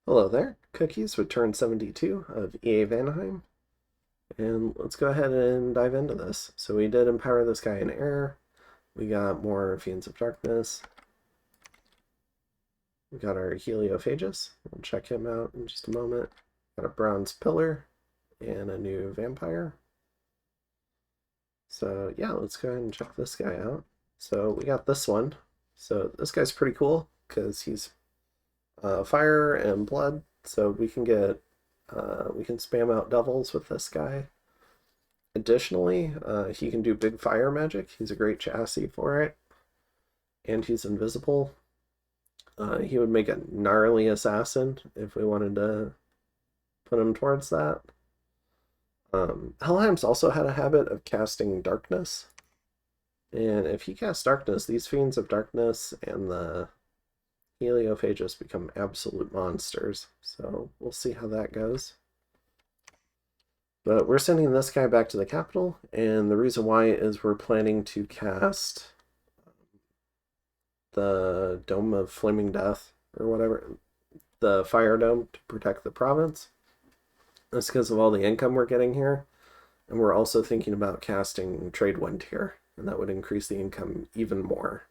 Hello there, Cookies with turn 72 of EA Vanheim, and let's go ahead and dive into this. So we did empower this guy in air, we got more Fiends of Darkness, we got our Heliophagus, we'll check him out in just a moment, got a Bronze Pillar, and a new Vampire. So yeah, let's go ahead and check this guy out. So we got this one, so this guy's pretty cool, because he's fire and blood, so we can spam out devils with this guy. Additionally, he can do big fire magic. He's a great chassis for it, and he's invisible. He would make a gnarly assassin if we wanted to put him towards that. Helheim's also had a habit of casting darkness, and if he casts darkness, these Fiends of Darkness and the Heliophagus become absolute monsters. So we'll see how that goes. But we're sending this guy back to the capital, and the reason why is we're planning to cast the Dome of Flaming Death, or whatever, the Fire Dome to protect the province. That's because of all the income we're getting here. And we're also thinking about casting Trade Wind here, and that would increase the income even more.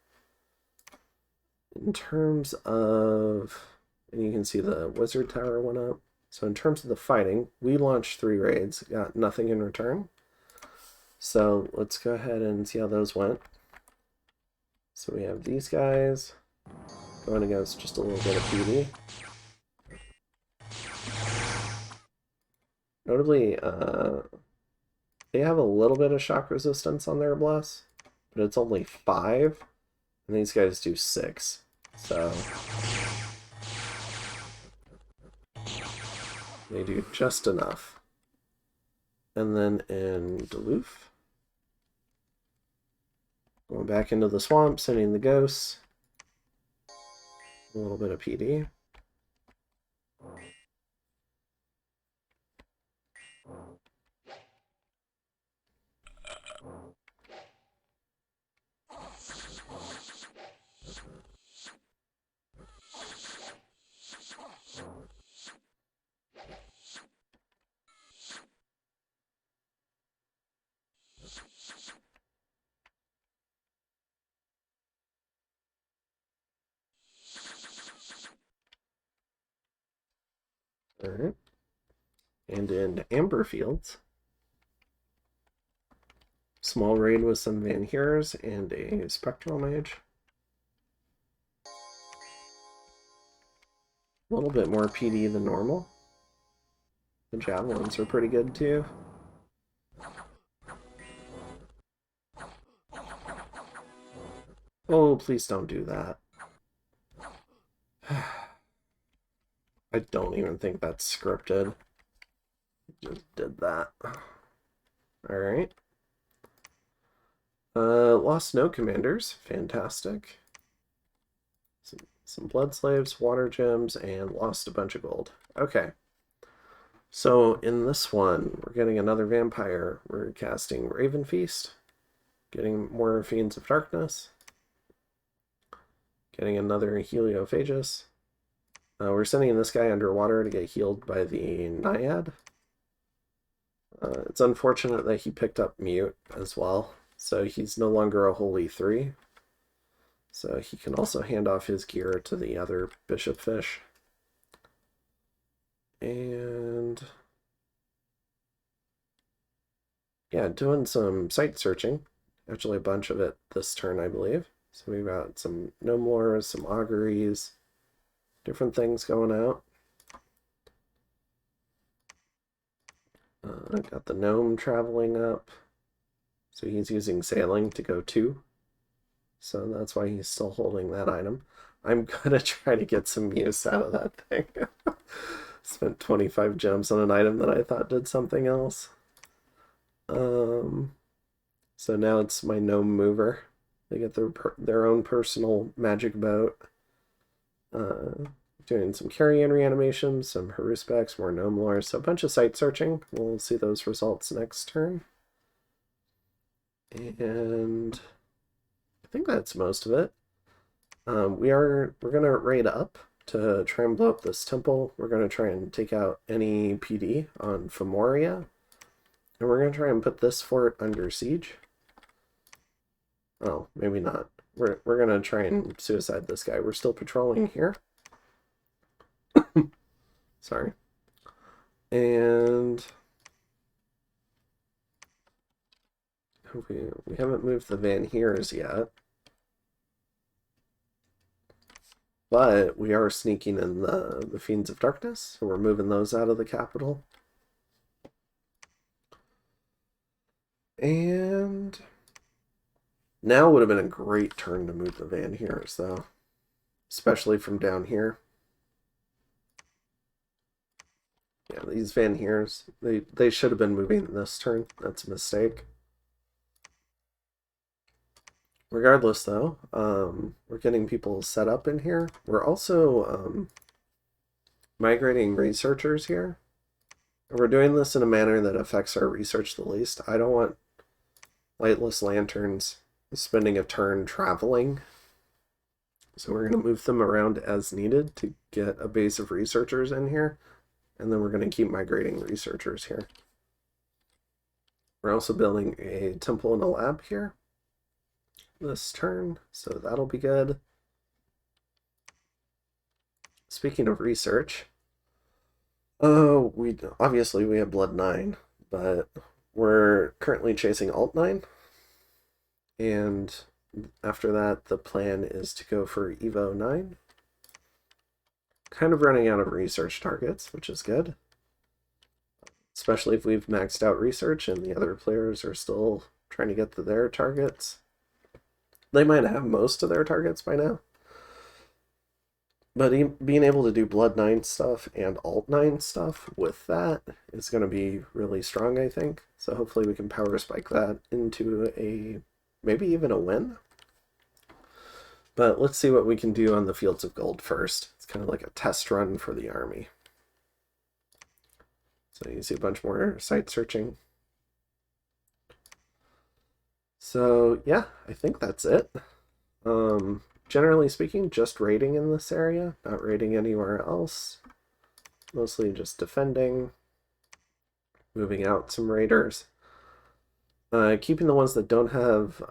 In terms of, and you can see the Wizard Tower went up. So in terms of the fighting, we launched 3 raids, got nothing in return. So let's go ahead and see how those went. So we have these guys going against just a little bit of PD. Notably, they have a little bit of shock resistance on their bless, but it's only 5, and these guys do 6. So they do just enough. And then in Duluth, going back into the swamp, sending the ghosts. A little bit of PD. Alright. And in Amber Fields, small raid with some Vanhears and a Spectral Mage. A little bit more PD than normal. The Javelins are pretty good too. Oh, please don't do that. I don't even think that's scripted. Just did that. Alright. Lost no commanders. Fantastic. Some blood slaves, water gems, and lost a bunch of gold. Okay. So in this one, we're getting another vampire. We're casting Raven Feast. Getting more Fiends of Darkness. Getting another Heliophagus. We're sending this guy underwater to get healed by the Naiad. It's unfortunate that he picked up Mute as well, so he's no longer a Holy 3. So he can also hand off his gear to the other Bishop Fish. And yeah, doing some site searching. Actually a bunch of it this turn, I believe. So we've got some Gnome Lores, some Auguries, different things going out. Got the Gnome traveling up. So he's using Sailing to go 2. So that's why he's still holding that item. I'm gonna try to get some use out of that thing. Spent 25 gems on an item that I thought did something else. So now it's my Gnome Mover. They get their own personal magic boat. Doing some carry-in reanimations, some Haruspecs, more Gnome Lore, so a bunch of site searching. We'll see those results next turn. And I think that's most of it. We're gonna raid up. to try and blow up this temple. We're going to try and take out any PD on Femoria. And we're going to try and put this fort under siege. Oh, maybe not. We're going to try and suicide this guy. We're still patrolling here. Sorry. And we haven't moved the Vanheims yet. But we are sneaking in the Fiends of Darkness, so we're moving those out of the capital. And now would have been a great turn to move the Vanheims, though. Especially from down here. Yeah, these Vanheims, they should have been moving this turn. That's a mistake. Regardless, though, we're getting people set up in here. We're also migrating researchers here. And we're doing this in a manner that affects our research the least. I don't want lightless lanterns spending a turn traveling. So we're going to move them around as needed to get a base of researchers in here. And then we're going to keep migrating researchers here. We're also building a temple and a lab here this turn, so that'll be good. Speaking of research, we have Blood 9, but we're currently chasing Alt 9, and after that the plan is to go for Evo 9. Kind of running out of research targets, which is good, especially if we've maxed out research and the other players are still trying to get to their targets. They might have most of their targets by now. But being able to do Blood 9 stuff and Alt 9 stuff with that is going to be really strong, I think. So hopefully we can power spike that into maybe even a win. But let's see what we can do on the Fields of Gold first. It's kind of like a test run for the army. So you see a bunch more site searching. So yeah, I think that's it. Generally speaking, just raiding in this area, not raiding anywhere else. Mostly just defending, moving out some raiders. Keeping the ones that don't have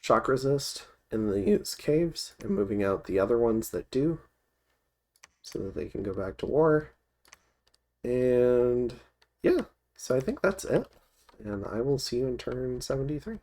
shock resist in these caves, and moving out the other ones that do, so that they can go back to war. And yeah, so I think that's it. And I will see you in turn 73.